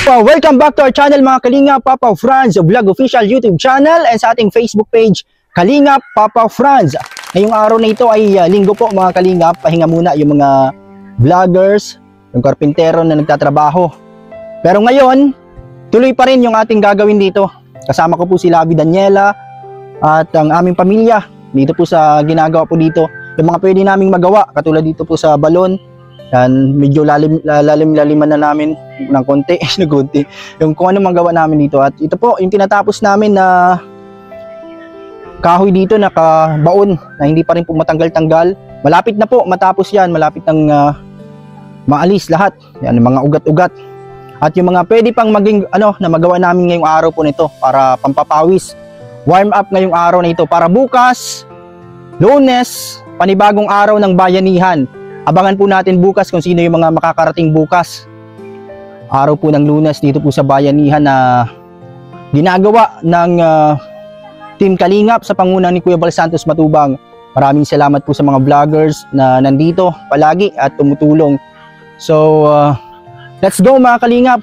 po, welcome back to our channel mga Kalingap Papa Franz Vlog Official YouTube channel and sa ating Facebook page Kalingap Papa Franz. Ngayong araw na ito ay linggo po mga Kalingap. Pahinga muna yung mga vloggers, yung karpintero na nagtatrabaho. Pero ngayon, tuloy pa rin yung ating gagawin dito. Kasama ko po si Lavi Daniela at ang aming pamilya dito po sa ginagawa po dito. Yung mga pwede naming magawa, katulad dito po sa balon. Yan, medyo lalim-laliman na namin ng konti, yung kung ano magawa namin dito. At ito po, yung tinatapos namin na kahoy dito, nakabaon, na hindi pa rin po matanggal-tanggal. Malapit na po matapos yan, malapit nang maalis lahat. Yan, mga ugat-ugat. At yung mga pwede pang maging, na magawa namin ngayong araw po nito para pampapawis. Warm up ngayong araw na ito para bukas, Lunes, panibagong araw ng bayanihan. Abangan po natin bukas kung sino yung mga makakarating bukas. Araw po ng Lunes dito po sa bayanihan na ginagawa ng Team Kalingap sa pangunan ni Kuya Bal Santos Matubang. Maraming salamat po sa mga vloggers na nandito palagi at tumutulong. So, let's go mga Kalingap.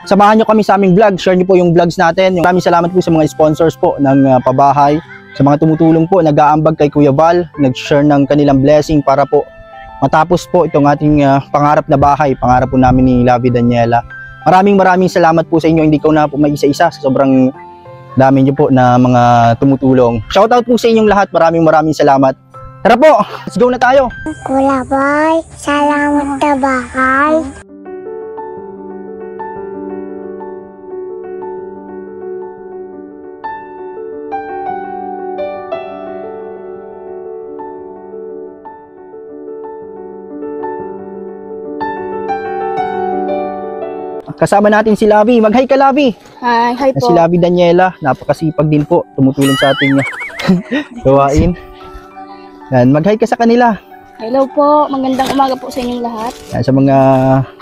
Samahan nyo kami sa aming vlog. Share nyo po yung vlogs natin. Maraming salamat po sa mga sponsors po ng pabahay. Sa mga tumutulong po, nag-aambag kay Kuya Bal. Nag-share ng kanilang blessing para po matapos po itong ating pangarap na bahay, pangarap po namin ni Lavi Daniela. Maraming salamat po sa inyo. Hindi ko na po mag-isa-isa sa sobrang dami nyo po na mga tumutulong. Shoutout po sa inyong lahat. Maraming salamat. Tara po, let's go na tayo. Kuya Bal, salamat sa bahay. Kasama natin si Lavi. Mag-hi ka, Lavi. Hi po. Si Lavi Daniela, napakasipag din po, tumutulong sa ating gawain. Yan, mag-hi ka sa kanila. Hello po, magandang umaga po sa inyong lahat. Yan, sa mga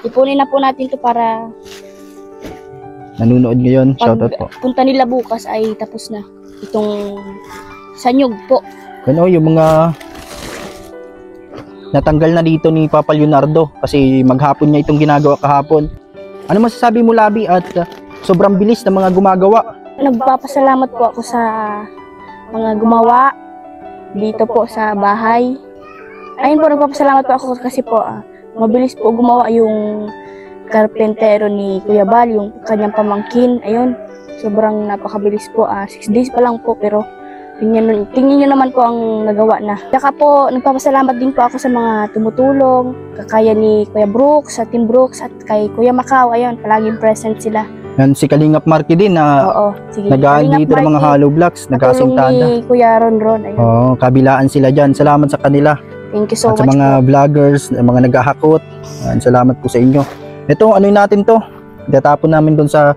ipunin na po natin to para nanonood ngayon, shoutout po. Punta nila bukas ay tapos na itong sanyog po. Ano, yung mga natanggal na dito ni Papa Leonardo kasi maghapon niya itong ginagawa kahapon. Ano masasabi mo, Labi, at sobrang bilis ng mga gumagawa? Nagpapasalamat po ako sa mga gumawa dito po sa bahay. Ayun po, nagpapasalamat po ako kasi po mabilis po gumawa yung karpentero ni Kuya Bal, yung kanyang pamangkin. Ayun, sobrang napakabilis po. 6 days pa lang po, pero tingnan nyo naman po ang nagawa na. Saka po, nagpapasalamat din po ako sa mga tumutulong, kakaya ni Kuya Brooks, sa Team Brooks, at kay Kuya Macau. Ayun, palaging present sila. Yan, si Kalingap Marky din na nagaan dito ng mga hollow blocks, nagkasingtada. Ni Kuya Ron. Ayun. Oo, kabilaan sila dyan. Salamat sa kanila. Thank you so at much sa mga po. vloggers, mga naghahakot. Yan, salamat po sa inyo. Ito, ano natin to? Itatapon namin doon sa,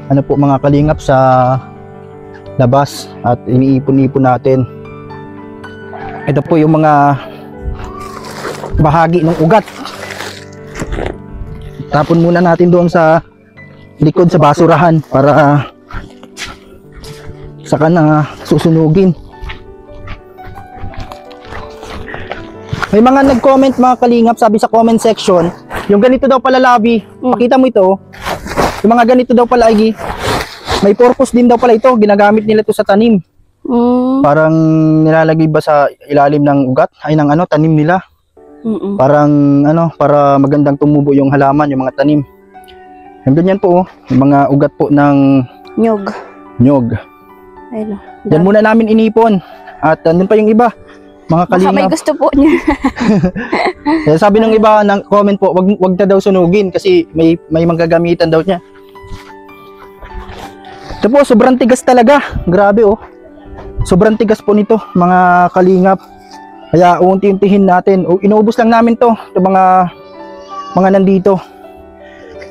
mga Kalingap sa labas at iniipon-ipon natin. Ito po yung mga bahagi ng ugat. Tapon muna natin doon sa likod sa basurahan para saka na susunugin. May mga nag-comment mga Kalingap, sabi sa comment section, yung ganito daw pala, Labi, pakita mo ito. Yung mga ganito daw pala ay may purpose din daw pala ito. Ginagamit nila ito sa tanim. Parang nilalagay ba sa ilalim ng ugat? Ay, ng tanim nila. Parang, para magandang tumubo yung halaman, yung mga tanim. Yung ganyan po, yung mga ugat po ng nyog. Ayun. Yan muna namin inipon. At andun pa yung iba, mga Kalingap. Baka may gusto po niya. Sabi ng iba, ng comment po, wag na daw sunugin kasi may manggagamitan daw niya. Ito po, sobrang tigas talaga. Grabe oh. Sobrang tigas po nito, mga Kalingap. Kaya unti-untihin natin. Inuubos lang namin to. Ito mga nandito.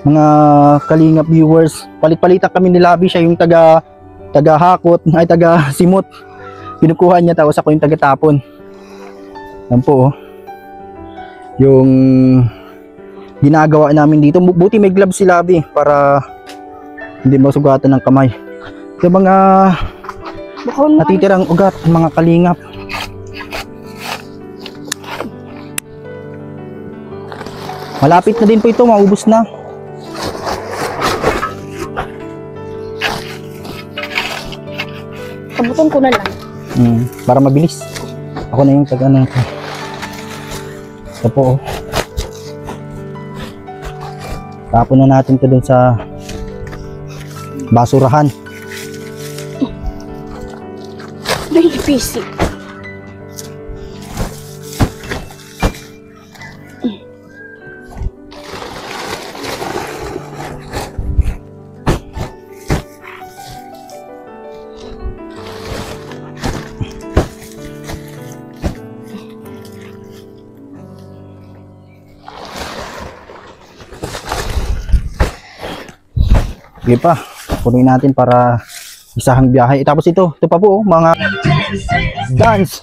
Mga Kalingap viewers. Palit-palitan kami ni Labi. Siya yung taga-hakot, ay taga-simot. Pinukuha niya, tapos ako yung taga-tapon. Yan po oh. Yung ginagawa namin dito. Buti may gloves si Labi para hindi masugatan ng kamay. Yung mga natitirang ugat, mga Kalingap. Malapit na din po ito, maubos na. Kabuton ko na lang. Para mabilis. Ako na yung taga-ano. Ito po, oh. Tapon na natin ito dun sa basurahan. Very busy. Sige pa, punuin natin para isahang biyahe. Tapos ito pa po, oh, mga dance.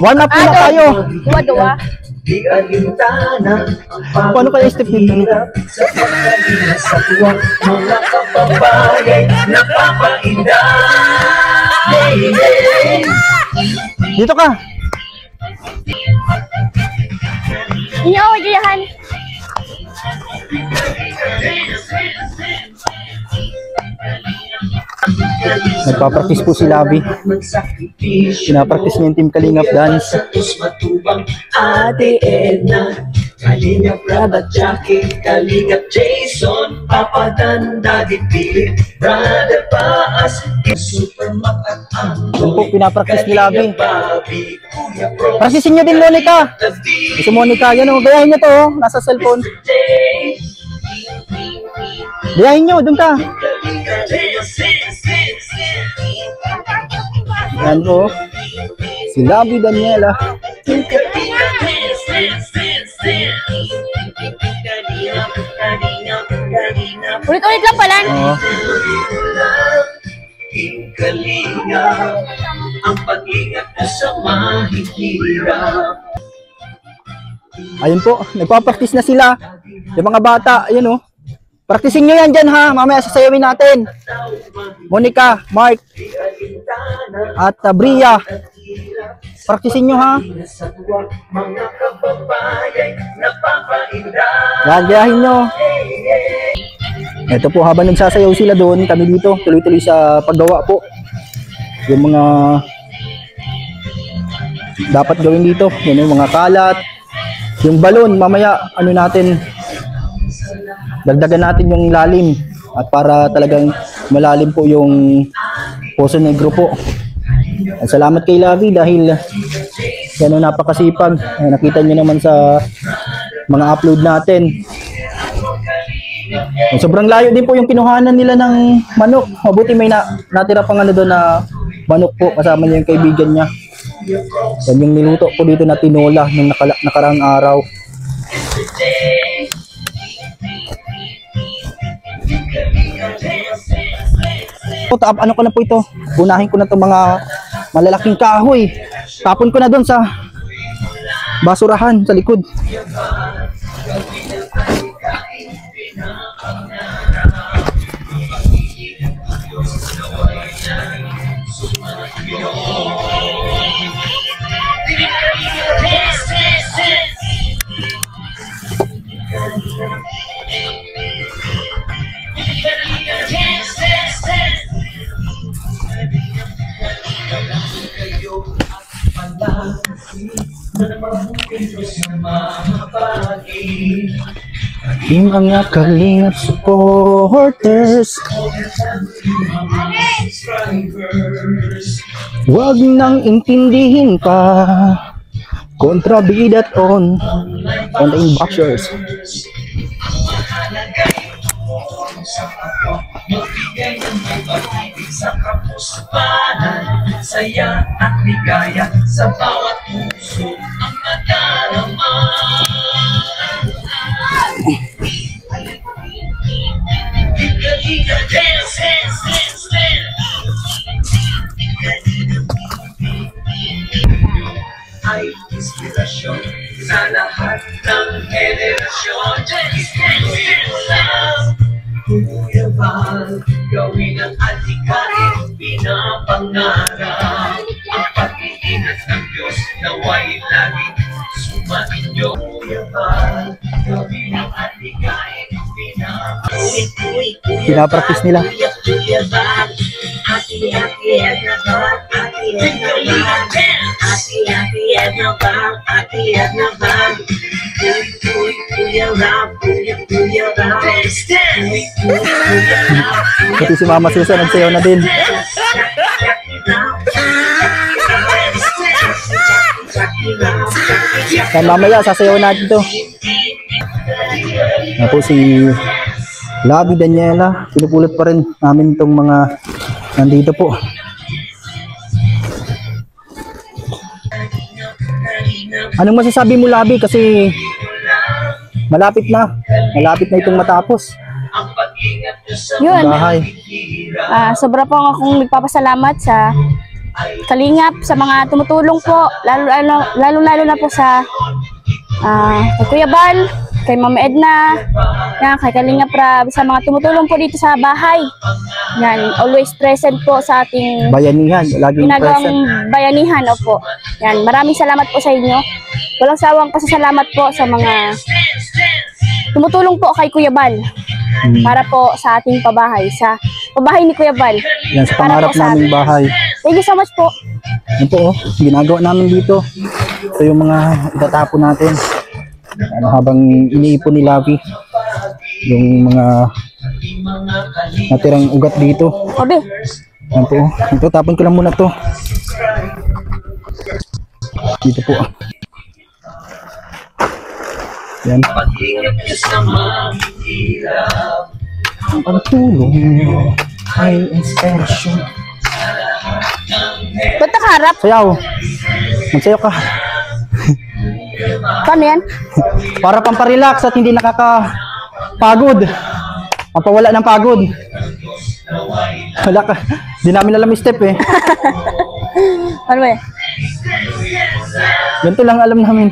Warm up muna tayo. Duwa-duwa. Paano kaya step nito? Dito ka. Inyo, gayahan. Nagpa-practice po si Labi. Pinapractice niya yung Team Kalingap dance. Ate Edna, Kalingap Brother Jackie, Kalingap Jason, Papa Dan, Daddy Philip, Brother Paas, Supermac at Yun po, pinapractice ni Labi. Bobby, Kuya Bro, Practicein nyo din, Monica. Si Monica, yan o, gayahin nyo to, oh, nasa cellphone. Gayahin nyo, dun ka. Yan po, si Labi Daniela. Ulit-ulit lang pala. Oo. Kalingap, ang pag-ingat mo sa mahihirap. Ayun po, nagpa-practice na sila. Yung mga bata, ayun o. Practicing nyo yan dyan ha, mamaya sasayawin natin. Monica, Mark, at Bria. Practicing nyo ha. Mga kababayan, napapainda. Yan, gayahin nyo. Ito po, habang nagsasayaw sila doon, kami dito, tuloy-tuloy sa paggawa po. Yung mga dapat gawin dito, yun yung mga kalat. Yung balon, mamaya, ano natin, dagdagan natin yung lalim. At para talagang malalim po yung Poso Negro po. At salamat kay Lavi dahil yan napakasipag. Nakita nyo naman sa mga upload natin. Sobrang layo din po yung kinuhanan nila ng manok. Mabuti may natira pang ano doon na manok po kasama niya yung kaibigan niya. Yan yung niluto ko dito na tinola nung nakaraang araw. Ano ko na po ito? Unahin ko na itong mga malalaking kahoy. Tapon ko na doon sa basurahan sa likod. Yung mga Kalingap supporters, wag nang intindihin pa. Kontrabida on the inboxers. Magbigay ng may pag-ibig sa kapuspanan, saya at ligaya sa bawat puso ang nadarama. Liga, dance, dance, dance, dance. Ay inspirasyon sa lahat ng henerasyon. Tuloy mo lang, Kuya Val, gawin ang adhikain, pinapangarap. Ang pag-iingat ng Diyos nawa'y lagi sumainyo. Kuya Val, gawin ang Pinapractice nila. Pati si Mama Susan nagsayaw na din. Yan, mamaya sasayaw natin to. Ako si Labi Daniela, pinupulot pa rin namin itong mga nandito po. Anong masasabi mo, Labi? Kasi malapit na itong matapos Yun. ang bahay. Sobra po akong nagpapasalamat sa Kalingap, sa mga tumutulong po, lalo na po sa kay Kuya Bal, kay Mama Edna, yan, kay Kalingap Rab, sa mga tumutulong po dito sa bahay. Yan, always present po sa ating Bayanihan, laging ginagawang present. bayanihan. Opo. Yan, maraming salamat po sa inyo. Walang sawang pasasalamat po sa mga tumutulong po kay Kuya Bal para po sa ating pabahay, sa pabahay ni Kuya Bal. Yan, sa Para pangarap po sa naming amin. bahay. Thank you so much po. Yan po, oh, ginagawa namin dito. Ito yung mga itatapon natin. Habang iniipon ni Labi yung mga natirang ugat dito. Obe, Yan po, ito tapon ko lang muna to. Dito po. Yan. Ang pagtulong ay inspiration. ba't nakaharap? Sayaw. Magsayaw ka. Paano yan? Para pamparelax at hindi nakakapagod. Pampawala ng pagod. Wala ka. Di namin alam yung step eh. Ano ba yan? Ganito lang alam namin.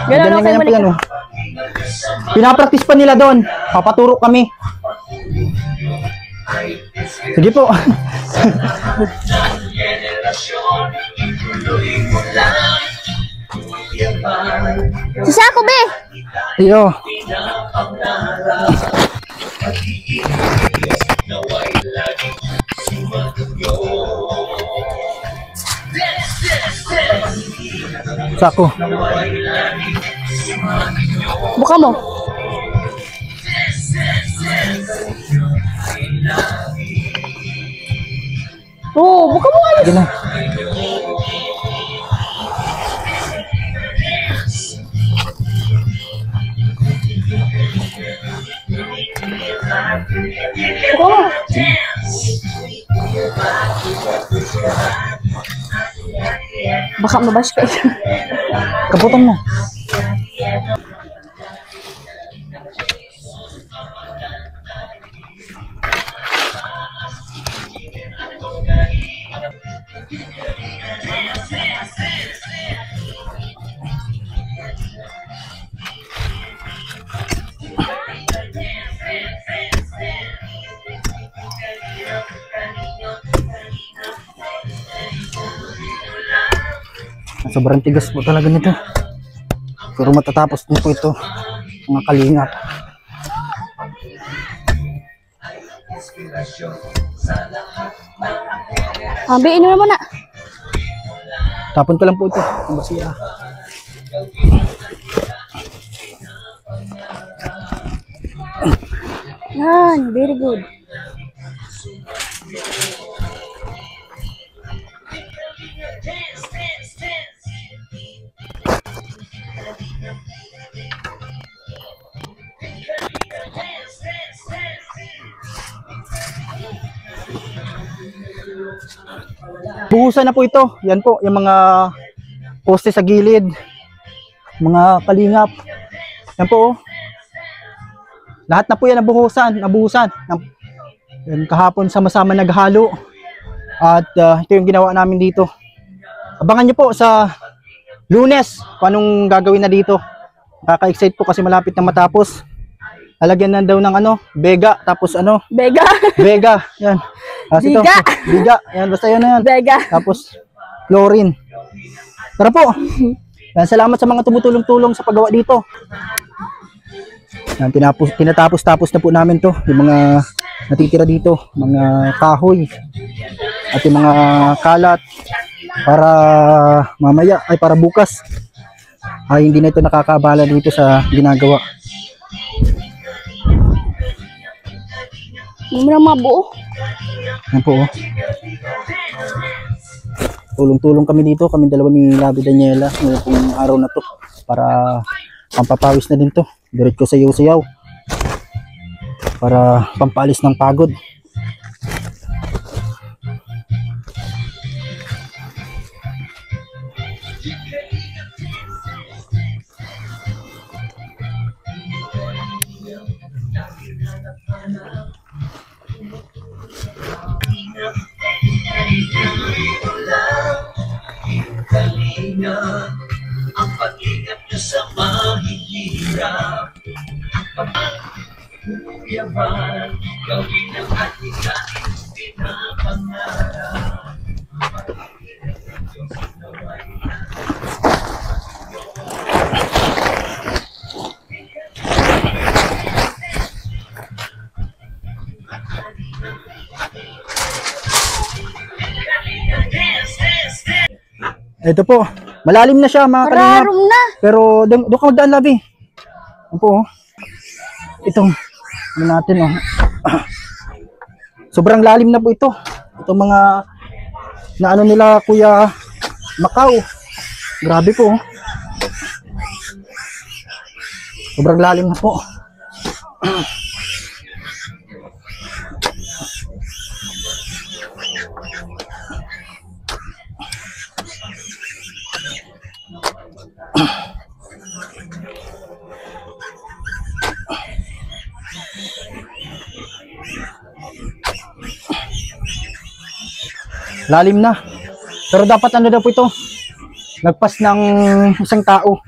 Ganun, okay, Ganyan po balik yan ka. oh. Pinapractice pa nila doon. Papaturo kami. Sige po. Si Sako, be! Iyo. Sako. Buka mo. Oo, buka mo kayo. Sige na. Buka mo. Baka mabash ka. Kaputan mo. Sobrang tigas po talaga nito. Pero matatapos din po ito, mga kalingap. Biin mo muna. Tapon ko lang po ito. Ang basiya. Yan, very good. Buhusan na po ito. Yan po, yung mga poste sa gilid. Mga kalingap. Yan po. Oh. Lahat na po yan nabuhusan. Yan, kahapon sama-sama naghalo. At ito yung ginawa namin dito. Abangan nyo po sa Lunes kung anong gagawin na dito. Kaka-excite po kasi malapit na matapos. Lalagyan na daw ng Vega, tapos Bega. Vega, yan. Biga. Biga, yan, basta yan na yan. Bega. Tapos, chlorine. Tara po. Yan, salamat sa mga tumutulong-tulong sa paggawa dito. Yan, tinatapos-tapos na po namin to, yung mga natitira dito, mga kahoy at yung mga kalat para mamaya ay para bukas ay hindi na ito nakakabala dito sa ginagawa. Hindi mo na mabuo. Yan po, oh. Tulong-tulong kami dito, kami dalawa ni Labi Daniela ngayong araw na to para pampapawis na din to. Diretso sayaw-sayaw para pampalis ng pagod. Kalinga, ang pag-ingat nyo sa mahihirap. Pag-uyaman, gawin ang ating dating pinapangarap. Ito po, malalim na siya mga kalingap. Mararum na. Pero doon ka magdaan, Labi. Ito po, oh. Itong, ano natin, oh. Sobrang lalim na po ito. Itong mga, na ano nila, Kuya Macau. Grabe po, oh. Sobrang lalim na po. Lalim na. Pero dapat ano daw po ito? Nagpas ng isang tao.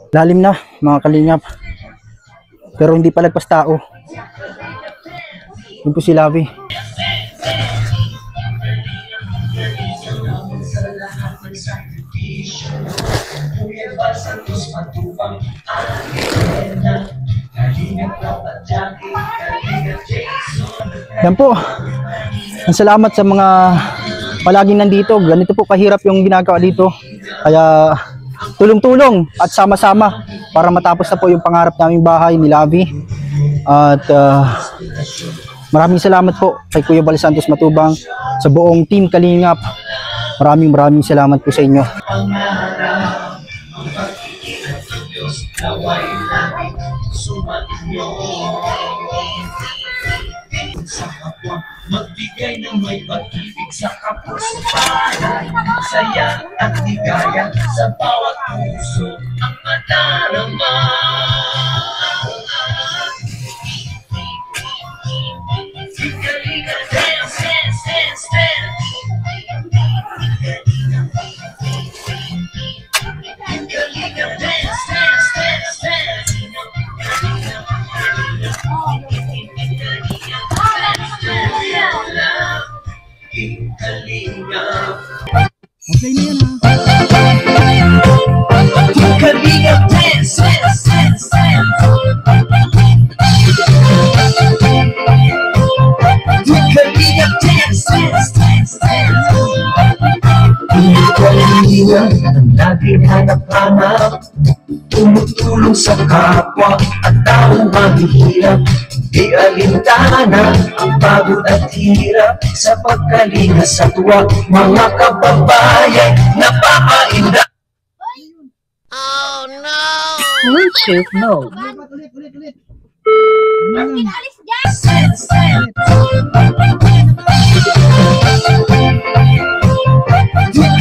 Lalim na, mga kalingap. Pero hindi pa lagpas tao. Yun po si Labi. Yan po. Ang salamat sa mga palaging nandito. Ganito po kahirap yung ginagawa dito. Kaya tulong-tulong at sama-sama para matapos na po yung pangarap naming bahay ni Labi. At maraming salamat po kay Kuya Bal Santos Matubang, sa buong team Kalingap. Maraming salamat po sa inyo. Magbigay ng may pag-ibig sa kapwa sa bahay, saya at ligaya sa bawat puso ang madarama. Kalinga, dance, dance, dance, dance. Kalinga, dance, dance, dance, dance. Okay na yan, ha? Kalinga, dance, dance, dance, dance. Kalinga, dance, dance, dance, dance. Kalinga, ang laging hanap-hanap, tumutulong sa kapwa at taong mahihirap. Di alintana ang pagod at hirap sa pagkalinga sa tuwa, mga kababayan, napapainda. Oh no! Bluetooth mode. Ulit.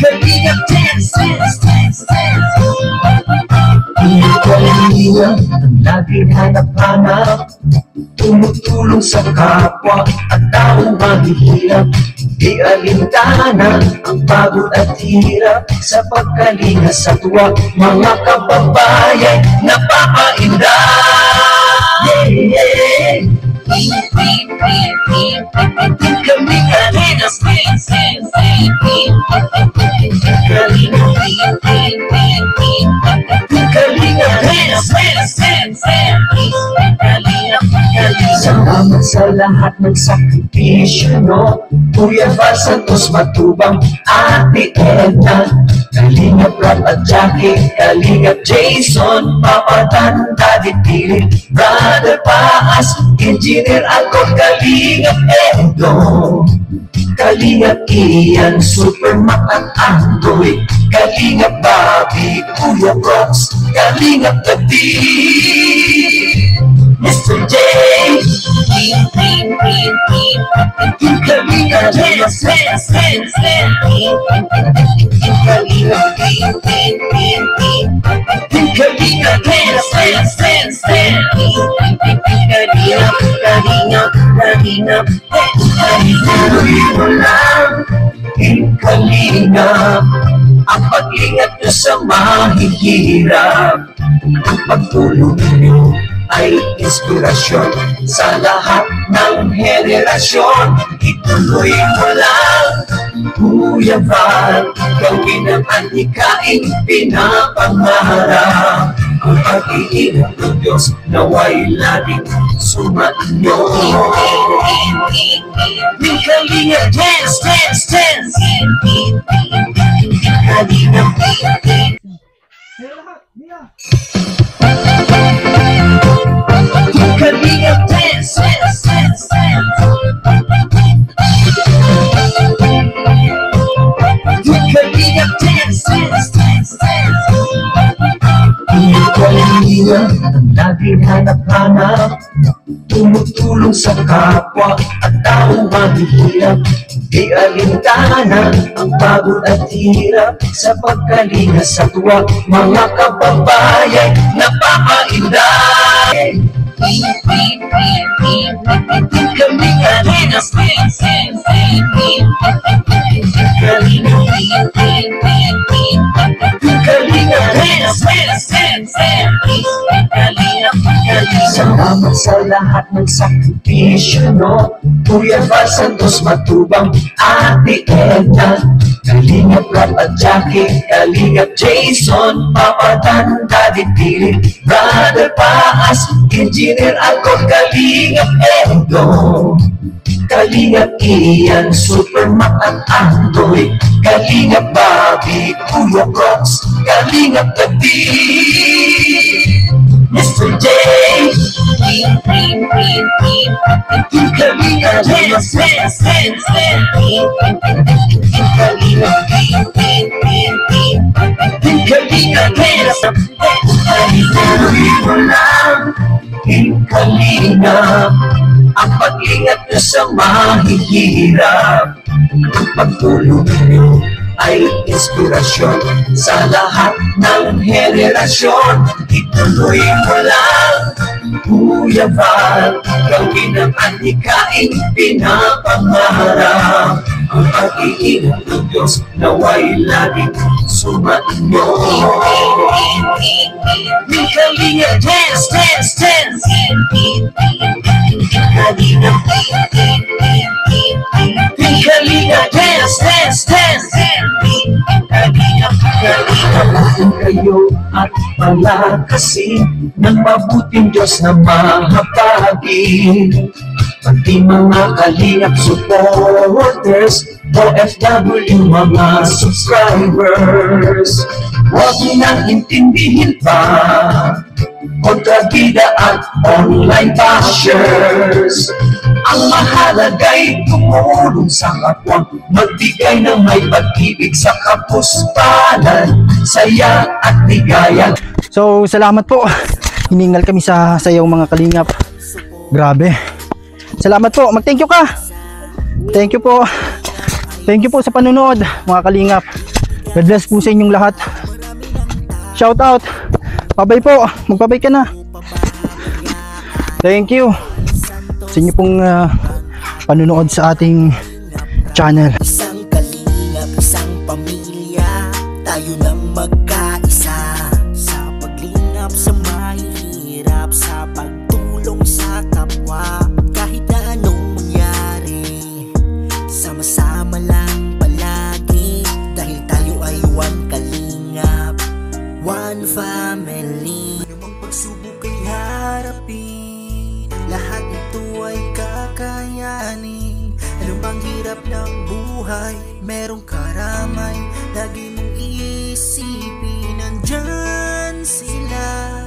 Kalinga, dance, dance, dance, dance. Kalinga, ang laging hanap-hanap, tumutulong sa kapwa at taong mahihirap. Di alintana ang pagod at hirap sa pagkalinga sa tuwa, mga kababayan, napapainda. Yeah, yeah. Salamat sa lahat ng sakripisyo no, Kuya Val Santos Matubang, Ate Edna, Kalingap Rob at Jackie, Kalingap Jason, Papa Dan, Daddy Pilip, Brother Paas, Engineer ako, Kalingap Edo, Kalingap Ian, Supermac at Andoy, Kalingap Bobby, Kuya Brox, Kalingap David, Mr. J, Kalingap Kalingap, ang pag-ingat nyo sa mahihirap, ang pagtulong nyo ay inspirasyon sa lahat ng henerasyon. Ituloy mo lang, Kuya Val, gawin ang anikaing pinapangarap. Ang pag-iingat ng Diyos nawa'y laging sumainyo. Kalingap dance, dance, dance. Kalingap Kalingap dance, dance, dance, dance. Kalingap dance, dance, dance, dance. Kalingap ang laging hanap-hanap, tumutulong sa kapwa at taong mahihirap. Di alintana ang pagod at hirap, sa pagkalinga sa tuwa mga kababayan napapainday. Kalingap dance, dance, dance. Kalingap dance, dance, dance. Salamat sa lahat ng sakripisyo no, Kuya Val Santos Matubang, Ate Edna, Kalingap Rob at Jackie, Kalingap Jason, Papa Dan, Daddy Pilip, Brother Paas, Engineer ako, Kalingap Edo, Kalingap Ian, Supermac at Andoy, Kalingap Bobby, Kuya Brox, Kalingap David, Mr. J, Kalingap dance, dance, dance. Kalingap dance, ituloy mo lang, Kalingap, ang pag-ingat nyo sa mahihirap, ang pagtulong nyo ay inspirasyon sa lahat ng henerasyon. Ituloy mo lang, Kuya Val, gawin ang anikaing pinapangarap. Ang pag-iingat ng Diyos nawa'y laging sumainyo. Kalingap dance, dance, dance. Kalingap dance, dance, dance. Kalingap kayo at palakasin ng mabuting Diyos na mahabagin. Pati mga Kalingap supporters, OFW mga subscribers, huwag nang intindihin pa kontrabida at online bashers. Ang mahalaga'y tumulong sa kapwa, magbigay ng may pag-ibig sa kapuspanan, saya at ligaya. So, salamat po. Hiningal kami sa sayaw mga Kalingap. Grabe. Salamat po. Mag-thank you ka. Thank you po. Thank you po sa panonood mga Kalingap. God bless po sa inyong lahat. Shout out. Pabay po. Magpabay ka na. Thank you sa inyo pong panonood sa ating channel. Isang Kalingap, isang pamilya, tayo nang magkaisa, sa paglingap sa mahihirap, sa pagtulong sa kapwa. Kahit na sama-sama lang palagi, dahil tayo ay one kalingap, one family. Anumang pagsubok ay harapin, lahat ito ay kakayanin. Anumang hirap ng buhay, merong karamay, lagi mong iisipin, nandyan sila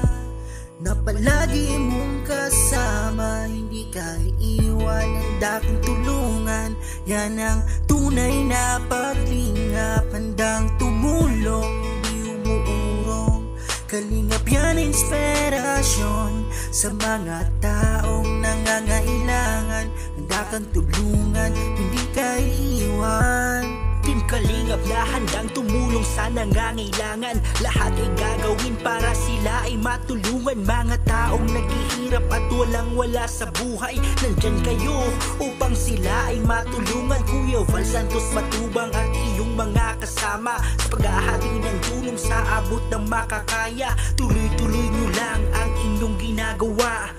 na palagi mong kasama. Hindi ka iiwan, handa kang tulungan, yan ang tunay na paglingap. Handang tumulong, di umuurong, kalingap yan inspirasyon sa mga taong nangangailangan. Handa kang tulungan, hindi ka iiwan. Team Kalingap na handang tumulong sa nangangailangan, lahat ay gagawin para sila ay matulungan. Mga taong naghihirap at walang-wala sa buhay, nandyan kayo upang sila ay matulungan. Kuya Val Santos Matubang at iyong mga kasama, sa paghahati ng tulong sa abot ng makakaya. Tuloy-tuloy nyo lang ang inyong ginagawa,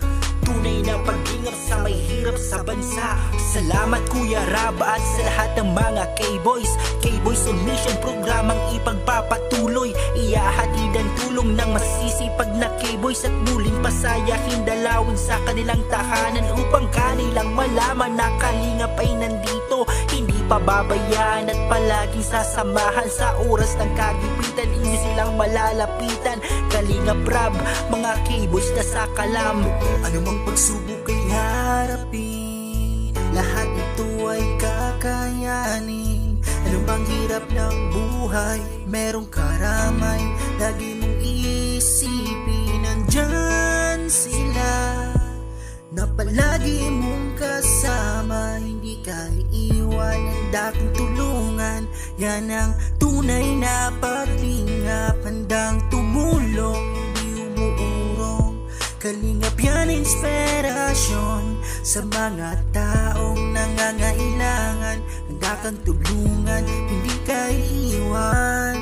tunay na paglingap sa may hirap sa bansa. Salamat Kuya Raba at sa lahat ng mga K-Boys. K-Boys on Mission, programang ipagpapatuloy, iyahatid ang tulong ng masisipag na K-Boys at muling pasayahin, dalawin sa kanilang tahanan upang kanilang malaman na kalingap ay nandito. Hindi pababayaan at palaging sasamahan sa oras ng kagipitan, hindi silang malalapitan. Kalingap Rab, mga K-Boys na sa kalam. Anumang pagsubok ay harapin, lahat ito ay kakayanin. Anumang hirap ng buhay, merong karamay, lagi mong iisipin, nandyan sila na palagi mong kasama. Hindi ka iiwan, handa kang tulungan, yan ang tunay na paglingap. Handang tumulong, di umuurong, kalingap yan inspirasyon sa mga taong nangangailangan. Handa kang tulungan, hindi ka iiwan.